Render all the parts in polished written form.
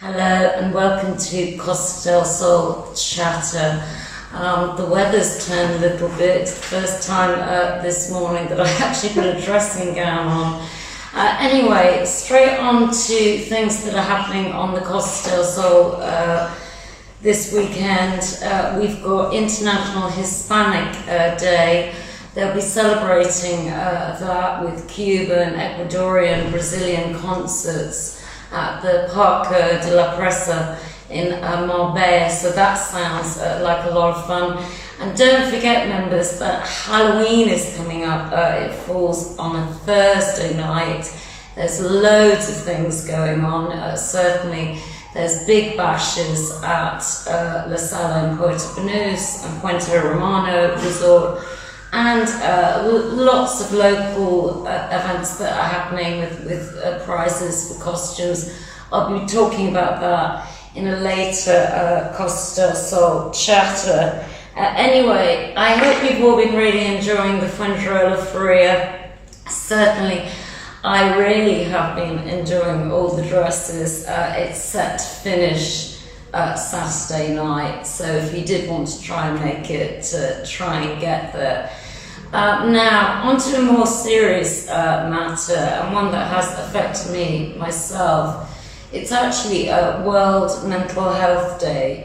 Hello and welcome to Costa del Sol Chatter. The weather's turned a little bit. First time this morning that I actually put a dressing gown on. Anyway, straight on to things that are happening on the Costa del Sol this weekend. We've got International Hispanic Day. They'll be celebrating that with Cuban, Ecuadorian, Brazilian concerts at the Parque de la Presa in Marbella, so that sounds like a lot of fun. And don't forget, members, that Halloween is coming up. It falls on a Thursday night. There's loads of things going on. Certainly there's big bashes at La Sala in Puerto Banús and Puente Romano Resort, and lots of local events that are happening with prizes for costumes. I'll be talking about that in a later Costa del Sol chatter. Anyway, I hope you've all been really enjoying the Fuengirola Feria. Certainly, I really have been enjoying all the dresses. It's set to finish Saturday night, so if you did want to try and make it, try and get there. Now, onto a more serious matter, and one that has affected me myself. It's actually World Mental Health Day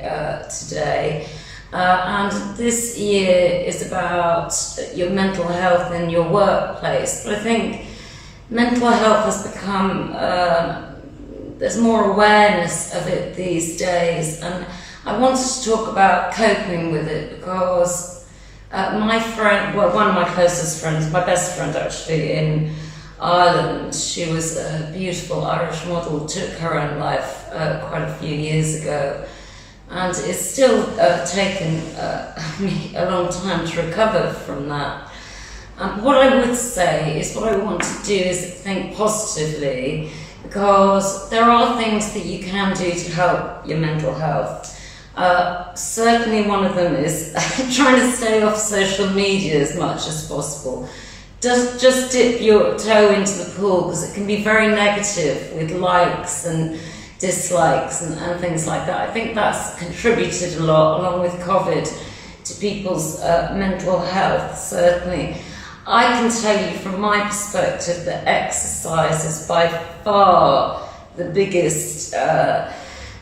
today, and this year is about your mental health in your workplace. But I think mental health has become, there's more awareness of it these days, and I wanted to talk about coping with it because my friend, well, one of my closest friends, my best friend actually in Ireland, she was a beautiful Irish model, took her own life quite a few years ago, and it's still taken me a long time to recover from that. What I would say is, what I want to do is think positively, because there are things that you can do to help your mental health. Certainly one of them is trying to stay off social media as much as possible. Just dip your toe into the pool, because it can be very negative with likes and dislikes and things like that. I think that's contributed a lot, along with COVID, to people's mental health, certainly. I can tell you from my perspective that exercise is by far the biggest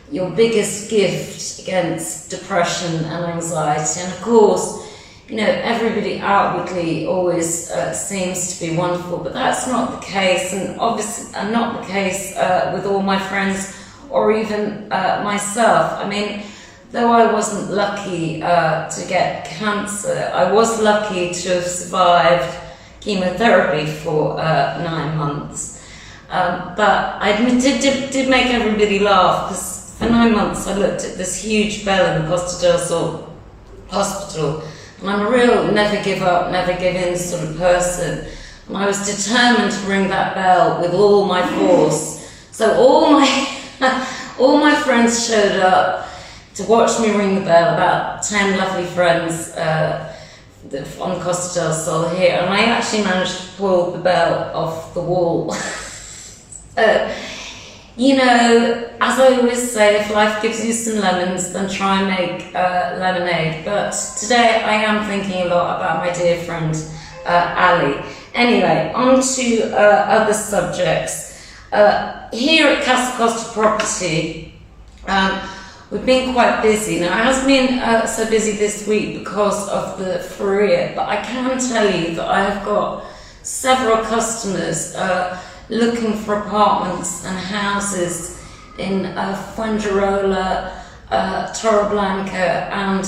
your biggest gift against depression and anxiety. And of course, you know, everybody outwardly always seems to be wonderful, but that's not the case, and obviously not the case with all my friends or even myself. I mean, though I wasn't lucky to get cancer, I was lucky to have survived chemotherapy for 9 months. But I did make everybody laugh, because for 9 months I looked at this huge bell in the Costa del Sol hospital, and I'm a real never give up, never give in sort of person, and I was determined to ring that bell with all my force. So all my friends showed up to watch me ring the bell, about 10 lovely friends on Costa del Sol here, and I actually managed to pull the bell off the wall. You know, as I always say, if life gives you some lemons, then try and make lemonade. But today I am thinking a lot about my dear friend Ali. Anyway, on to other subjects. Here at Casa Costa Property, we've been quite busy. Now, it hasn't been so busy this week because of the Feria, but I can tell you that I have got several customers looking for apartments and houses in Fuengirola, Torreblanca and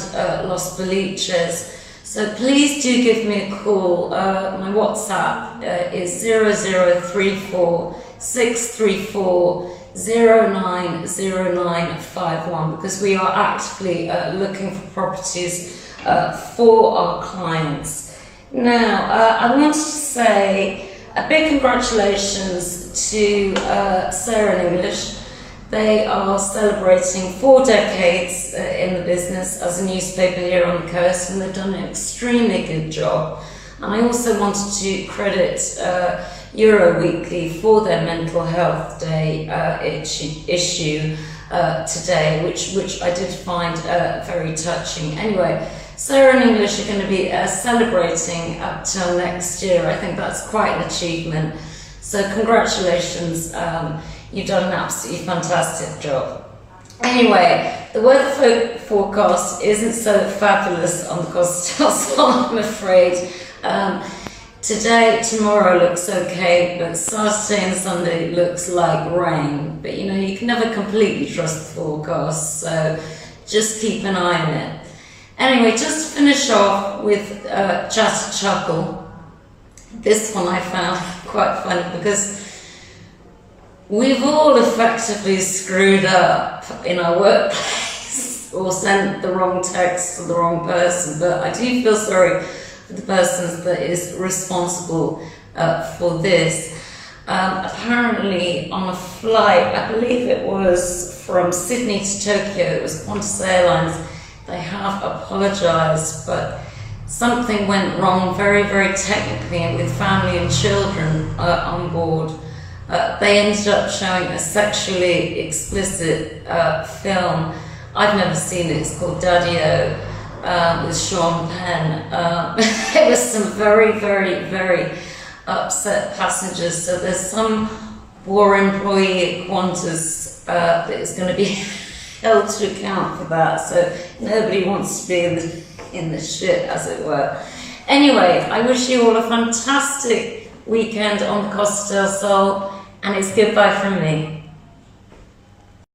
Los Boliches. So please do give me a call. My WhatsApp is 0034 634 090951, because we are actively looking for properties for our clients. Now, I wanted to say a big congratulations to Sarah and English. They are celebrating 4 decades in the business as a newspaper here on the coast, and they've done an extremely good job. And I also wanted to credit Euro Weekly for their Mental Health Day issue today, which I did find very touching. Anyway, Sarah and English are going to be celebrating up till next year. I think that's quite an achievement. So congratulations, you've done an absolutely fantastic job. Anyway, the weather forecast isn't so fabulous on the Costa, so I'm afraid. Today, tomorrow looks okay, but Saturday and Sunday looks like rain. But you know, you can never completely trust the forecast, so just keep an eye on it. Anyway, just to finish off with Chatter Chuckle. This one I found quite funny because we've all effectively screwed up in our workplace or sent the wrong text to the wrong person, but I do feel sorry for the person that is responsible for this. Apparently on a flight, I believe it was from Sydney to Tokyo, it was Qantas Airlines, they have apologised, but something went wrong very, very technically with family and children on board. They ended up showing a sexually explicit film. I've never seen it, it's called Daddy-O. With Sean Penn. There was some very, very, very upset passengers. So there's some poor employee at Qantas that is going to be held to account for that. So nobody wants to be in the shit, as it were. Anyway, I wish you all a fantastic weekend on the Costa del Sol, and it's goodbye from me.